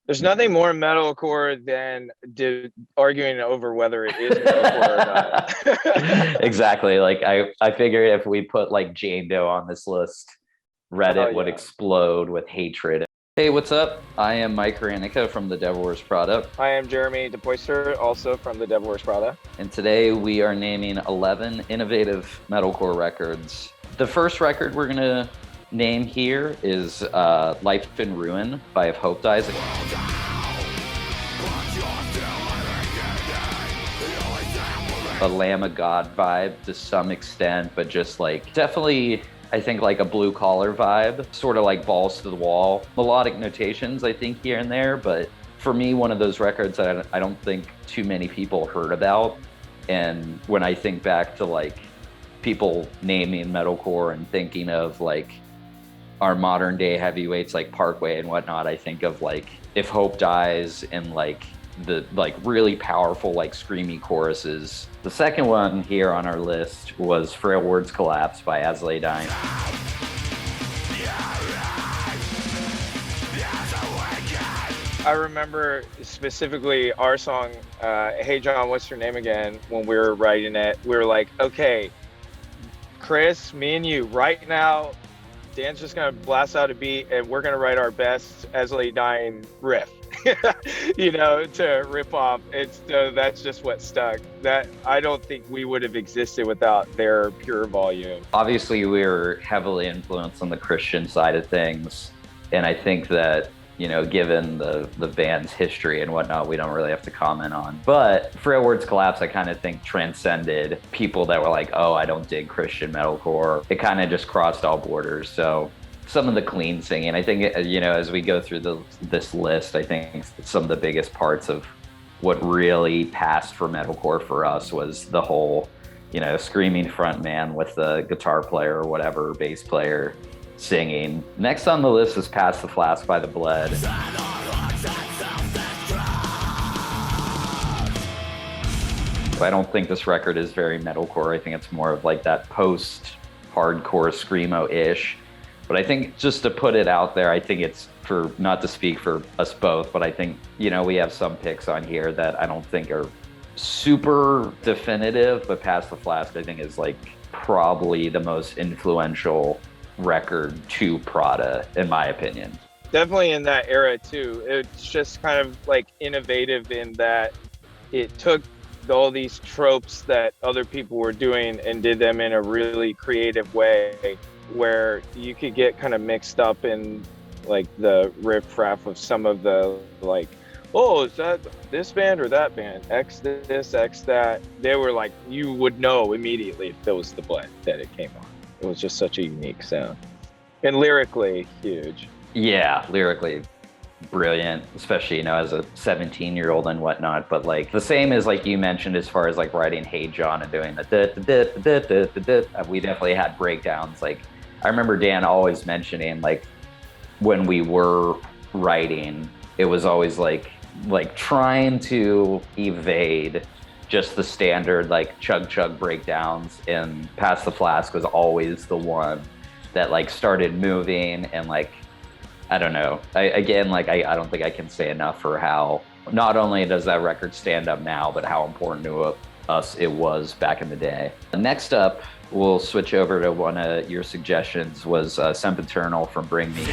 There's nothing more metalcore than arguing over whether it is metalcore or not. Exactly. Like I figure if we put like Jane Doe on this list, Reddit would explode with hatred. Hey, what's up? I am Mike Hranica from the Devil Wears Prada. I am Jeremy DePoyster, also from the Devil Wears Prada. And today we are naming 11 innovative metalcore records. The first record we're going to name here is Life in Ruin by If Hope Dies. A Lamb of God vibe to some extent, but just like definitely, I think, like a blue collar vibe, sort of like balls to the wall. Melodic notations, I think, here and there, but for me, one of those records that I don't think too many people heard about. And when I think back to like people naming metalcore and thinking of like our modern day heavyweights like Parkway and whatnot, I think of like If Hope Dies and like the like really powerful like screamy choruses. The second one here on our list was Frail Words Collapse by As I Lay Dying. I remember specifically our song, Hey John, What's Your Name Again? When we were writing it, we were like, okay, Chris, me and you, right now, Dan's just gonna blast out a beat and we're gonna write our best As I Lay Dying riff. You know, to rip off. That's just what stuck. That I don't think we would have existed without their pure volume. Obviously, we're heavily influenced on the Christian side of things, and I think that, you know, given the band's history and whatnot, we don't really have to comment on. But Frail Words Collapse, I kind of think transcended people that were like, oh, I don't dig Christian metalcore. It kind of just crossed all borders. So some of the clean singing, I think, you know, as we go through this list, I think some of the biggest parts of what really passed for metalcore for us was the whole, you know, screaming front man with the guitar player or whatever, bass player singing. Next on the list is Pass the Flask by The Bled. I don't think this record is very metalcore. I think it's more of like that post-hardcore screamo-ish. But I think just to put it out there, I think it's, for not to speak for us both, but I think, you know, we have some picks on here that I don't think are super definitive, but Pass the Flask, I think, is like probably the most influential record to Prada, in my opinion. Definitely in that era too. It's just kind of like innovative in that it took all these tropes that other people were doing and did them in a really creative way, where you could get kind of mixed up in like the riff-raff of some of the like, oh, is that this band or that band? X this, X that. They were like, you would know immediately if it was The Bled that it came on. It was just such a unique sound. And lyrically, huge. Yeah, lyrically brilliant, especially, you know, as a 17-year-old and whatnot. But like the same as like you mentioned as far as like writing Hey John and doing the we definitely had breakdowns. Like I remember Dan always mentioning like when we were writing, it was always like trying to evade just the standard like chug chug breakdowns, and Pass the Flask was always the one that like started moving. And like I don't know, I don't think I can say enough for how not only does that record stand up now, but how important to us it was back in the day. Next up, we'll switch over to one of your suggestions, was Sempiternal from Bring Me.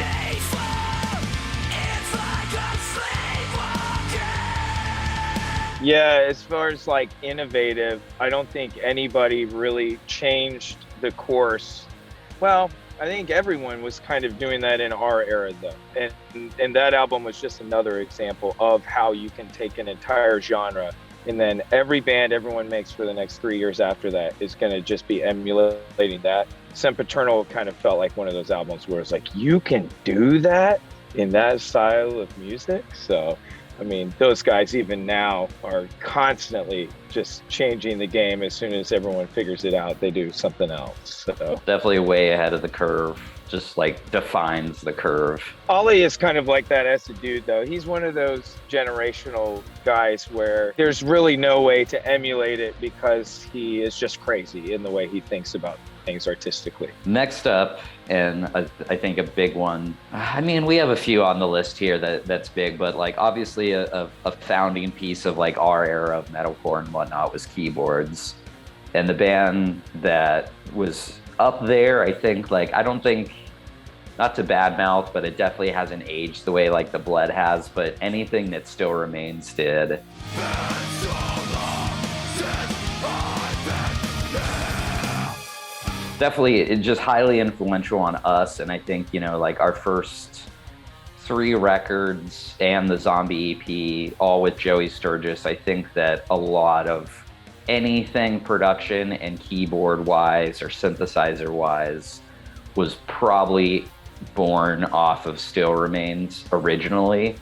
Yeah, as far as like innovative, I don't think anybody really changed the course. Well, I think everyone was kind of doing that in our era though. And that album was just another example of how you can take an entire genre and then every band everyone makes for the next 3 years after that is going to just be emulating that. Sempiternal kind of felt like one of those albums where it's like, you can do that in that style of music. So I mean, those guys even now are constantly just changing the game. As soon as everyone figures it out, they do something else. So definitely way ahead of the curve, just like defines the curve. Ollie is kind of like that as a dude though. He's one of those generational guys where there's really no way to emulate it because he is just crazy in the way he thinks about things artistically. Next up, and I think a big one, I mean, we have a few on the list here that's big, but like obviously a founding piece of like our era of metalcore and whatnot was keyboards. And the band that was up there, I think, like, I don't think, not to badmouth, but it definitely hasn't aged the way like the Blood has, but anything that still remains did. Definitely, it's just highly influential on us, and I think, you know, like our first 3 records and the Zombie EP, all with Joey Sturgis, I think that a lot of anything production and keyboard-wise or synthesizer-wise was probably born off of Still Remains originally.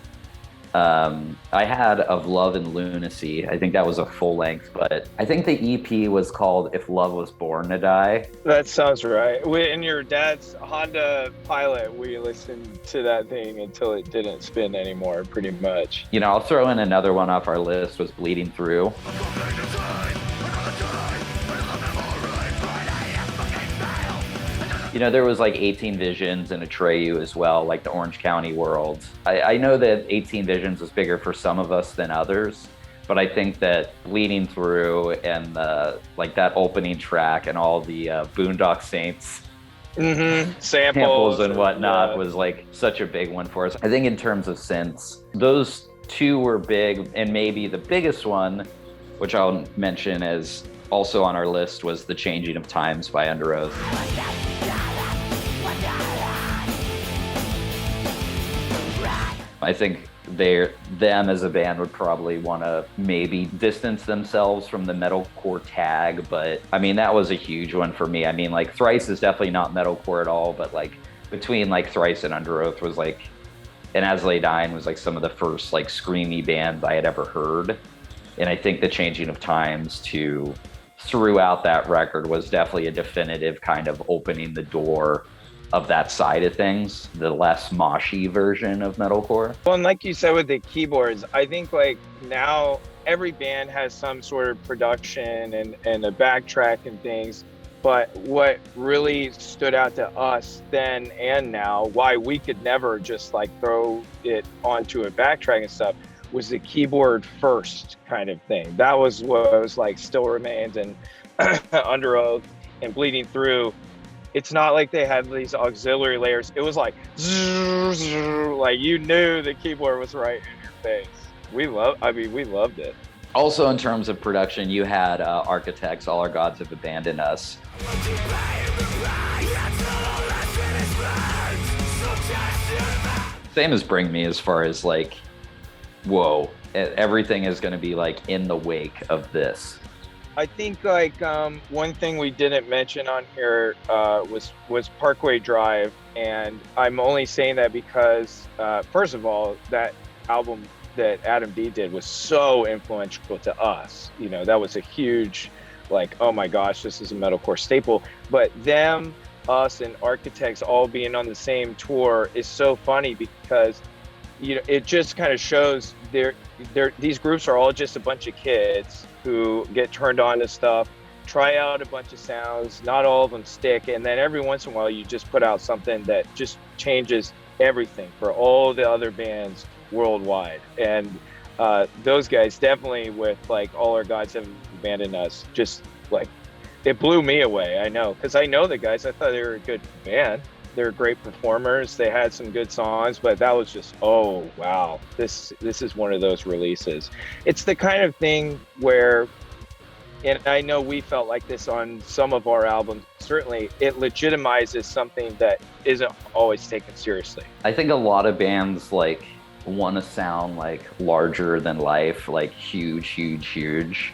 I had Of Love and Lunacy. I think that was a full length, but I think the EP was called If Love Was Born to Die. That sounds right. In your dad's Honda Pilot, we listened to that thing until it didn't spin anymore, pretty much. You know, I'll throw in another one off our list was Bleeding Through. You know, there was like 18 Visions and Atreyu as well, like the Orange County world. I know that 18 Visions was bigger for some of us than others, but I think that Bleeding Through and like that opening track and all the Boondock Saints samples and whatnot was like such a big one for us. I think in terms of synths, those 2 were big, and maybe the biggest one, which I'll mention as also on our list, was The Changing of Times by Under Oath. I think them as a band would probably want to maybe distance themselves from the metalcore tag, but I mean, that was a huge one for me. I mean, like Thrice is definitely not metalcore at all, but like between like Thrice and Under Oath was like, and As Lay Dying was like some of the first like screamy bands I had ever heard. And I think The Changing of Times throughout that record was definitely a definitive kind of opening the door of that side of things, the less moshy version of metalcore. Well, and like you said with the keyboards, I think like now every band has some sort of production and a backtrack and things, but what really stood out to us then and now, why we could never just like throw it onto a backtrack and stuff, was the keyboard first kind of thing. That was what was like Still Remains and Under Oath and Bleeding Through. It's not like they had these auxiliary layers. It was like, like you knew the keyboard was right in your face. We loved it. Also, in terms of production, you had Architects, All Our Gods Have Abandoned Us. Same as Bring Me, as far as like, whoa, everything is going to be like in the wake of this. I think like one thing we didn't mention on here was Parkway Drive, and I'm only saying that because first of all, that album that Adam D did was so influential to us. You know, that was a huge like, oh my gosh, this is a metalcore staple. But them, us, and Architects all being on the same tour is so funny because, you know, it just kind of shows these groups are all just a bunch of kids who get turned on to stuff, try out a bunch of sounds, not all of them stick, and then every once in a while you just put out something that just changes everything for all the other bands worldwide. And those guys definitely, with like All Our Gods Have Abandoned Us, just like, it blew me away. I know, because I know the guys. I thought they were a good band. They're great performers. They had some good songs, but that was just, oh wow, this is one of those releases. It's the kind of thing where, and I know we felt like this on some of our albums, certainly it legitimizes something that isn't always taken seriously. I think a lot of bands like want to sound like larger than life, like huge,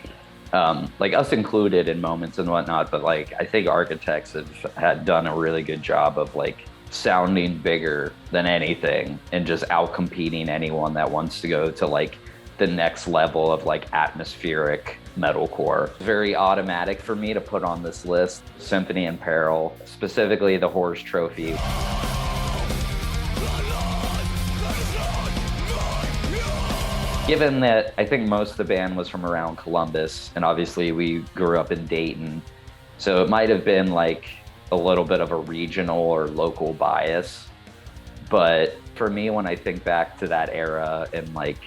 like us included in moments and whatnot, but like I think Architects had done a really good job of like sounding bigger than anything and just out-competing anyone that wants to go to like the next level of like atmospheric metalcore. Very automatic for me to put on this list, Symphony in Peril, specifically the Horror's Trophy. Given that I think most of the band was from around Columbus, and obviously we grew up in Dayton, So it might have been like a little bit of a regional or local bias. But for me, when I think back to that era and like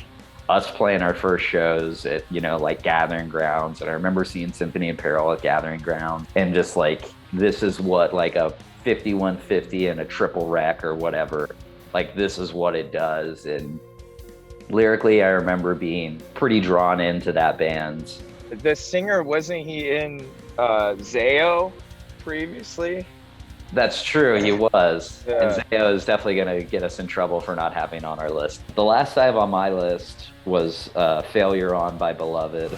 us playing our first shows at, you know, like Gathering Grounds, and I remember seeing Symphony Apparel at Gathering Grounds, and just like, this is what like a 5150 and a triple rec or whatever, like this is what it does. And lyrically, I remember being pretty drawn into that band. The singer, wasn't he in Zayo previously? That's true, he was. Yeah. And Zayo is definitely going to get us in trouble for not having on our list. The last I have on my list was Failure On by Beloved.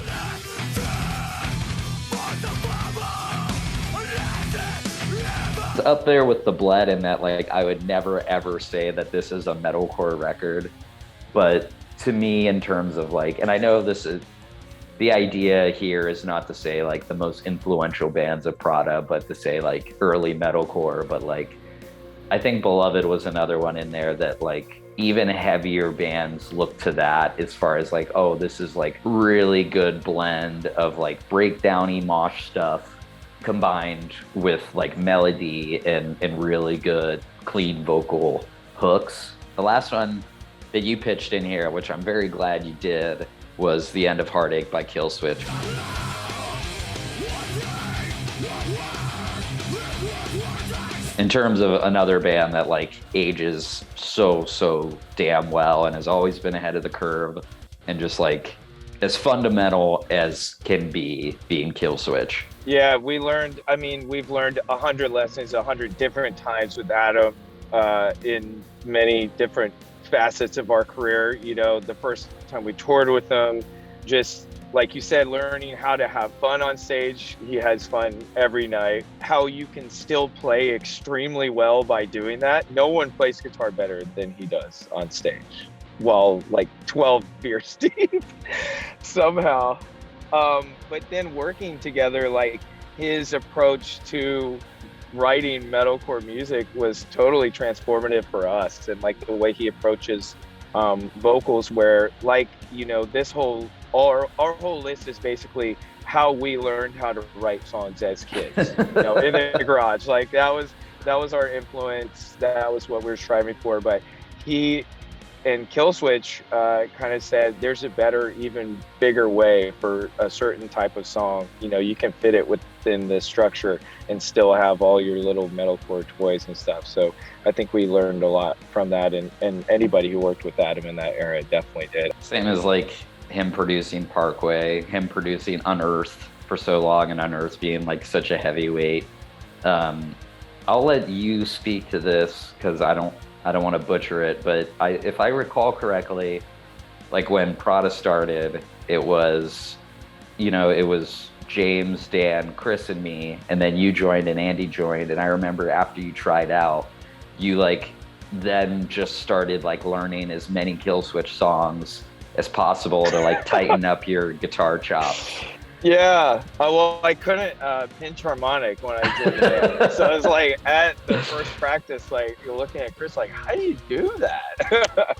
It's up there with The Bled in that, like, I would never ever say that this is a metalcore record. But to me, in terms of like, and I know this is, the idea here is not to say like the most influential bands of Prada, but to say like early metalcore. But like, I think Beloved was another one in there that like even heavier bands look to that as far as like, oh, this is like really good blend of like breakdowny mosh stuff combined with like melody and really good clean vocal hooks. The last one that you pitched in here, which I'm very glad you did, was The End of Heartache by Killswitch. In terms of another band that like ages so damn well and has always been ahead of the curve and just like as fundamental as can be, being Killswitch. Yeah, we've learned 100 lessons 100 different times with Adam in many different facets of our career. You know, the first time we toured with him, just like you said, learning how to have fun on stage. He has fun every night. How you can still play extremely well by doing that. No one plays guitar better than he does on stage while like 12 beers deep somehow. But then working together, like his approach to writing metalcore music was totally transformative for us. And like the way he approaches vocals, where like, you know, our whole list is basically how we learned how to write songs as kids, you know, in the garage. Like that was our influence. That was what we were striving for. But he and Killswitch kind of said there's a better, even bigger way for a certain type of song. You know, you can fit it within the structure and still have all your little metalcore toys and stuff. So I think we learned a lot from that, and anybody who worked with Adam in that era definitely did. Same as like him producing Parkway, him producing Unearthed for so long, and Unearthed being like such a heavyweight. I'll let you speak to this because I don't want to butcher it, but if I recall correctly, like when Prada started, it was, you know, it was James, Dan, Chris, and me, and then you joined and Andy joined. And I remember after you tried out, you like then just started like learning as many Killswitch songs as possible to like tighten up your guitar chops. Yeah, well, I couldn't pinch harmonic when I did it. So I was like, at the first practice, like, you're looking at Chris like, how do you do that?